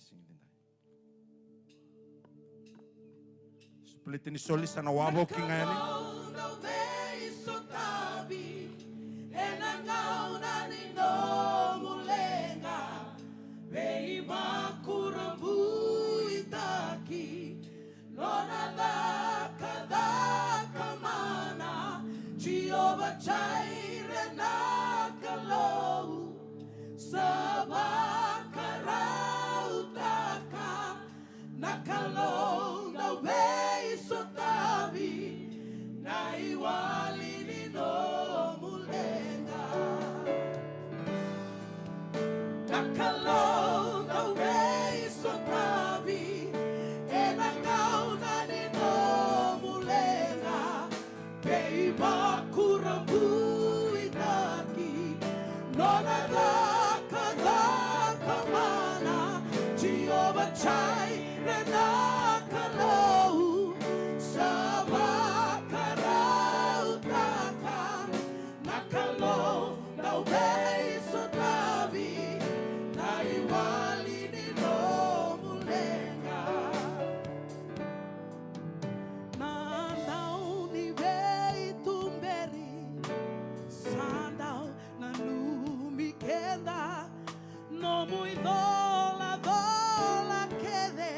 singidinda. Split ni solis na wabo kingayani. Jehovah Jireh nakalou sabakarautaka nakalou na weiso tabi na iwali nino mulenga nakalou na weiso tabi enangau na nino mulenga keiba kurambuitaki nonadaka Jehovah Jireh nakalou sabakarautaka nakalou na weiso tabi na iwali nino mulenga nanau ni wei tumberi sandau na numikenda no muy dola kede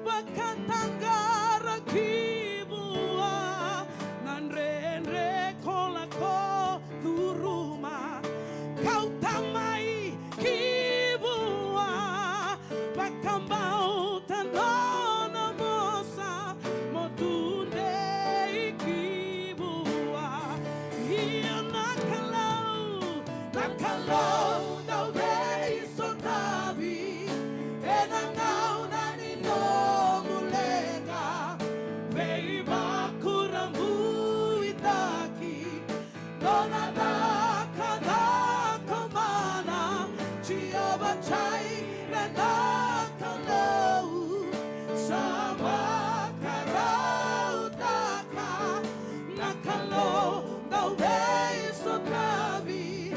bakantangara kibua nanrenre kola ko duruma kau tamai kibua bakambau tanona mosa motunde kibua ia nakalou na weiso tabi enangau na nino mulenga veiba kurambuitaki nonadaka Jehovah Jireh nakalou sabakarautaka nakalou na weiso tabi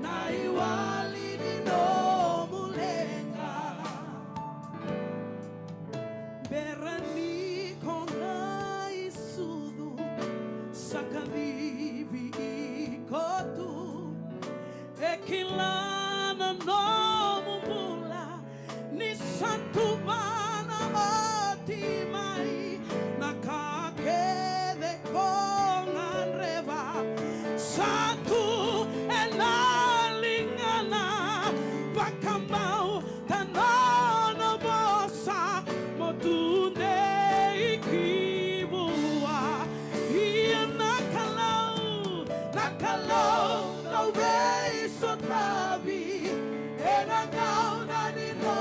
na iwali nino mulenga berani kona isudu sakalibi ikotu ekilana no mumula ni santu bana otimai nakakede kongan reva satu enalingana bakambau tanana bosa motunde ikibua ia nakalou na weiso tabi enangau na nino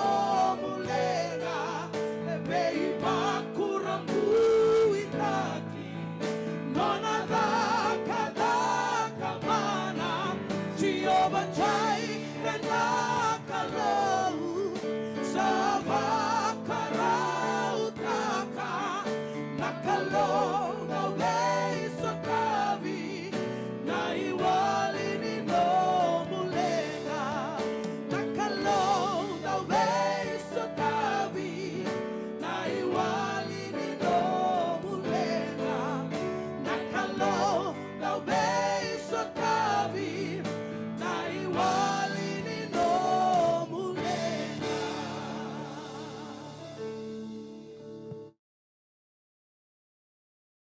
mulenga veiba kurambuitaki nonadaka Jehovah Jireh